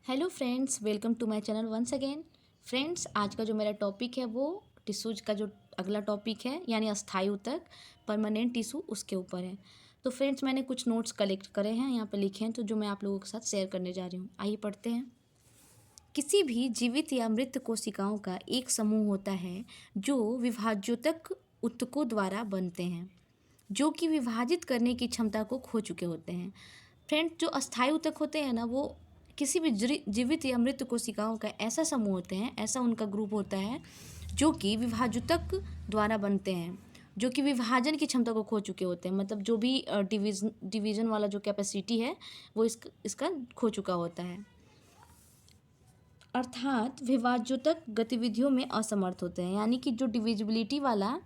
Hello friends, welcome to my channel once again. Friends, आज का जो मेरा टॉपिक है वो टिश्यूज का जो अगला टॉपिक है यानी अस्थायी ऊतक परमानेंट टिश्यू उसके ऊपर है। तो फ्रेंड्स, मैंने कुछ नोट्स कलेक्ट करे हैं, यहाँ पे लिखे हैं, तो जो मैं आप लोगों के साथ शेयर करने जा रही हूँ। आइए पढ़ते हैं। किसी भी जीवित या मृत कोशिकाओं का एक समूह होता है जो विभाज्योतक ऊतकों द्वारा बनते हैं, जो कि विभाजित करने की क्षमता को खो चुके होते हैं। फ्रेंड, जो अस्थायी ऊतक होते हैं ना, वो किसी भी जीवित या मृत कोशिकाओं का ऐसा समूह होते हैं, ऐसा उनका ग्रुप होता है जो कि विभाजुतक द्वारा बनते हैं, जो कि विभाजन की क्षमता को खो चुके होते हैं। मतलब जो भी डिवीजन वाला जो कैपेसिटी है वो इसका खो चुका होता है, अर्थात विभाज्योतक गतिविधियों में असमर्थ होते हैं। यानी कि जो डिविजिबिलिटी वाला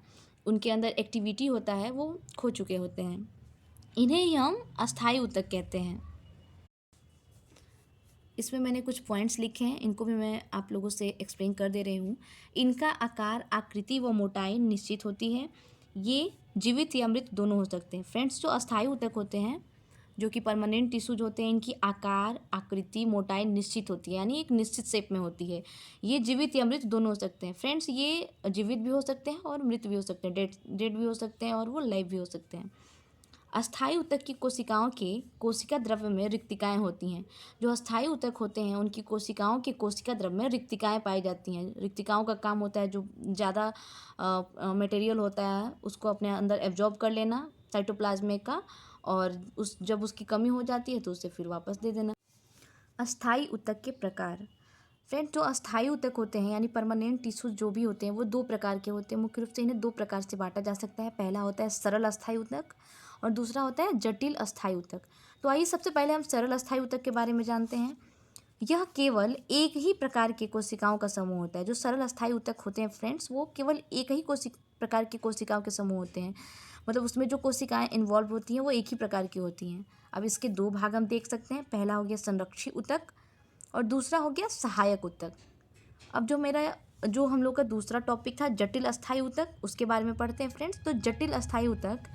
उनके अंदर एक्टिविटी होता है वो खो चुके होते हैं। इन्हें ही हम अस्थायी ऊतक कहते हैं। इसमें मैंने कुछ पॉइंट्स लिखे हैं, इनको भी मैं आप लोगों से एक्सप्लेन कर दे रही हूँ। इनका आकार, आकृति व मोटाई निश्चित होती है। ये जीवित या मृत दोनों हो सकते हैं। फ्रेंड्स, जो अस्थायी ऊतक होते हैं, जो कि परमानेंट टिश्यूज होते हैं, इनकी आकार, आकृति, मोटाई निश्चित होती है, यानी एक निश्चित शेप में होती है। ये जीवित या मृत दोनों हो सकते हैं। फ्रेंड्स, ये जीवित भी हो सकते हैं और मृत भी हो सकते हैं, डेड भी हो सकते हैं और वो लाइव भी हो सकते हैं। अस्थायी ऊतक की कोशिकाओं के कोशिका द्रव्य में रिक्तिकाएं होती हैं। जो अस्थायी ऊतक होते हैं उनकी कोशिकाओं के कोशिका द्रव्य में रिक्तिकाएं पाई जाती हैं। रिक्तिकाओं का काम होता है जो ज़्यादा मटेरियल होता है उसको अपने अंदर एब्जॉर्ब कर लेना साइटोप्लाज्म का, और जब उसकी कमी हो जाती है तो उसे फिर वापस दे देना। अस्थायी ऊतक के प्रकार। फ्रेंड, जो अस्थायी ऊतक होते हैं यानी परमानेंट टिश्यूज जो भी होते हैं वो दो प्रकार के होते हैं। मुख्य रूप से इन्हें दो प्रकार से बांटा जा सकता है। पहला होता है सरल अस्थायी ऊतक और दूसरा होता है जटिल अस्थायी ऊतक। तो आइए सबसे पहले हम सरल अस्थायी ऊतक के बारे में जानते हैं। यह केवल एक ही प्रकार के कोशिकाओं का समूह होता है। जो सरल अस्थायी ऊतक होते हैं फ्रेंड्स, वो केवल एक ही प्रकार की कोशिकाओं के समूह होते हैं। मतलब उसमें जो कोशिकाएं इन्वॉल्व होती हैं वो एक ही प्रकार की होती हैं। अब इसके दो भाग हम देख सकते हैं। पहला हो गया संरक्षी ऊतक और दूसरा हो गया सहायक ऊतक। अब जो हम लोग का दूसरा टॉपिक था जटिल अस्थायी ऊतक, उसके बारे में पढ़ते हैं फ्रेंड्स। तो जटिल अस्थायी ऊतक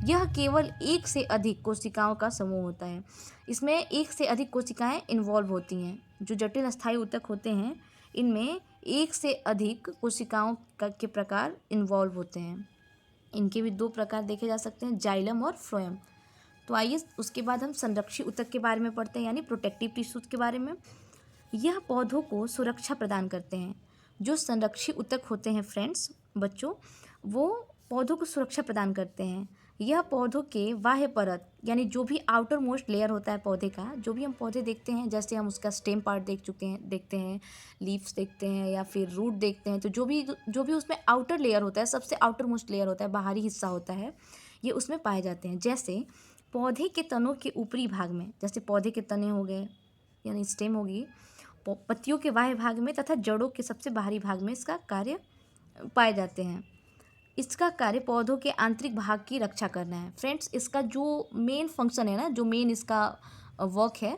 यह केवल एक से अधिक कोशिकाओं का समूह होता है। इसमें एक से अधिक कोशिकाएं इन्वॉल्व होती हैं। जो जटिल अस्थायी ऊतक होते हैं इनमें एक से अधिक कोशिकाओं के प्रकार इन्वॉल्व होते हैं। इनके भी दो प्रकार देखे जा सकते हैं, जाइलम और फ्लोएम। तो आइए उसके बाद हम संरक्षी ऊतक के बारे में पढ़ते हैं, यानी प्रोटेक्टिव टिश्यूज के बारे में। यह पौधों को सुरक्षा प्रदान करते हैं। जो संरक्षी ऊतक होते हैं फ्रेंड्स, बच्चों, वो पौधों को सुरक्षा प्रदान करते हैं। यह पौधों के बाह्य परत यानी जो भी आउटर मोस्ट लेयर होता है पौधे का, जो भी हम पौधे देखते हैं, जैसे हम उसका स्टेम पार्ट देखते हैं, लीव्स देखते हैं या फिर रूट देखते हैं, तो जो भी उसमें आउटर लेयर होता है, सबसे आउटर मोस्ट लेयर होता है, बाहरी हिस्सा होता है, ये उसमें पाए जाते हैं। जैसे पौधे के तनों के ऊपरी भाग में, जैसे पौधे के तने हो गए यानी स्टेम होगी, पत्तियों के बाह्य भाग में तथा जड़ों के सबसे बाहरी भाग में इसका कार्य पाए जाते हैं। इसका कार्य पौधों के आंतरिक भाग की रक्षा करना है। फ्रेंड्स, इसका जो मेन फंक्शन है ना, जो मेन इसका वर्क है,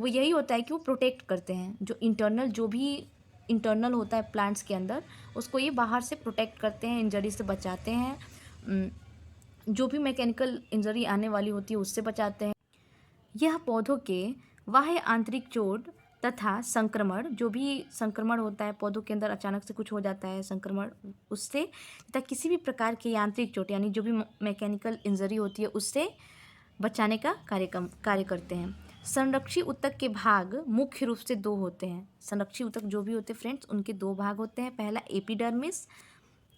वो यही होता है कि वो प्रोटेक्ट करते हैं। जो भी इंटरनल होता है प्लांट्स के अंदर, उसको ये बाहर से प्रोटेक्ट करते हैं, इंजरी से बचाते हैं, जो भी मैकेनिकल इंजरी आने वाली होती है उससे बचाते हैं। यह पौधों के बाह्य आंतरिक चोट तथा संक्रमण, जो भी संक्रमण होता है पौधों के अंदर, अचानक से कुछ हो जाता है संक्रमण, उससे तथा किसी भी प्रकार की यांत्रिक चोट यानी जो भी मैकेनिकल इंजरी होती है उससे बचाने का कार्य करते हैं। संरक्षी ऊतक के भाग मुख्य रूप से दो होते हैं। संरक्षी ऊतक जो भी होते हैं फ्रेंड्स, उनके दो भाग होते हैं। पहला एपिडर्मिस।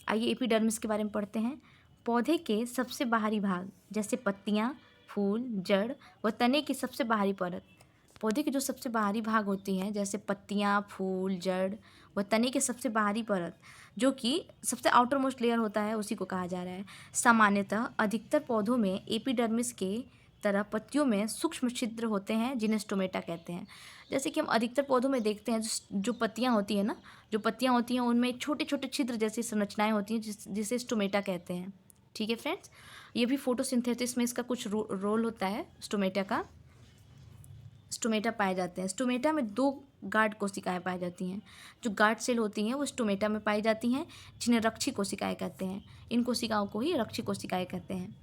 आइए एपिडर्मिस के बारे में पढ़ते हैं। पौधे के सबसे बाहरी भाग, जैसे पत्तियां, फूल, जड़ व तने की सबसे बाहरी परत। पौधे के जो सबसे बाहरी भाग होती हैं, जैसे पत्तियां, फूल, जड़ व तने के सबसे बाहरी परत, जो कि सबसे आउटर मोस्ट लेयर होता है, उसी को कहा जा रहा है। सामान्यतः अधिकतर पौधों में एपिडर्मिस के तरह पत्तियों में सूक्ष्म छिद्र होते हैं जिन्हें स्टोमेटा कहते हैं। जैसे कि हम अधिकतर पौधों में देखते हैं, जो पत्तियां होती हैं ना, जो पत्तियां होती हैं उनमें छोटे छोटे छिद्र जैसी संरचनाएं होती हैं जिसे स्टोमेटा कहते हैं। ठीक है फ्रेंड्स, ये भी फोटोसिंथेसिस में इसका कुछ रोल होता है स्टोमेटा का। स्टोमेटा पाए जाते हैं। स्टोमेटा में दो गार्ड कोशिकाएं पाई जाती हैं। जो गार्ड सेल होती हैं वो स्टोमेटा में पाई जाती हैं, जिन्हें रक्षी कोशिकाएं कहते हैं। इन कोशिकाओं को ही रक्षी कोशिकाएं कहते हैं।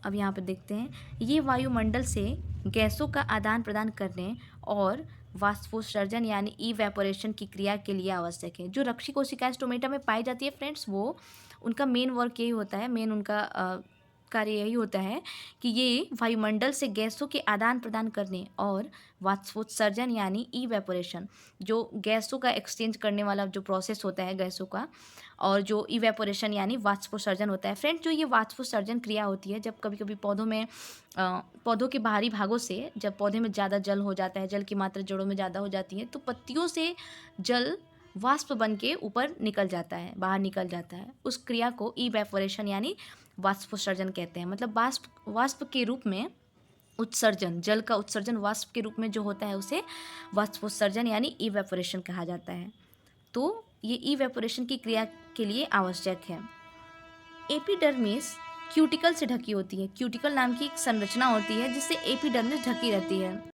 अब यहाँ पे देखते हैं, ये वायुमंडल से गैसों का आदान प्रदान करने और वाष्पोत्सर्जन यानी इवेपोरेशन की क्रिया के लिए आवश्यक है। जो रक्षी कोशिकाएं स्टोमेटा में पाई जाती है फ्रेंड्स, वो उनका मेन वर्क यही होता है, मेन उनका कार्य यही होता है कि ये वायुमंडल से गैसों के आदान प्रदान करने और वाष्पोत्सर्जन यानी इवेपोरेशन, जो गैसों का एक्सचेंज करने वाला जो प्रोसेस होता है गैसों का, और जो इवेपोरेशन यानी वाष्पोत्सर्जन होता है। फ्रेंड्स, जो ये वाष्पोत्सर्जन क्रिया होती है, जब कभी कभी पौधों में पौधों के बाहरी भागों से जब पौधे में ज़्यादा जल हो जाता है, जल की मात्रा जड़ों में ज़्यादा हो जाती है, तो पत्तियों से जल वाष्प बन के ऊपर निकल जाता है, बाहर निकल जाता है। उस क्रिया को इवेपोरेशन यानी वाष्पोत्सर्जन कहते हैं। मतलब वाष्प के रूप में उत्सर्जन, जल का उत्सर्जन वाष्प के रूप में जो होता है उसे वाष्पोत्सर्जन यानी इवेपोरेशन कहा जाता है। तो ये इवेपोरेशन की क्रिया के लिए आवश्यक है। एपिडर्मिस क्यूटिकल से ढकी होती है। क्यूटिकल नाम की एक संरचना होती है जिससे एपिडर्मिस ढकी रहती है।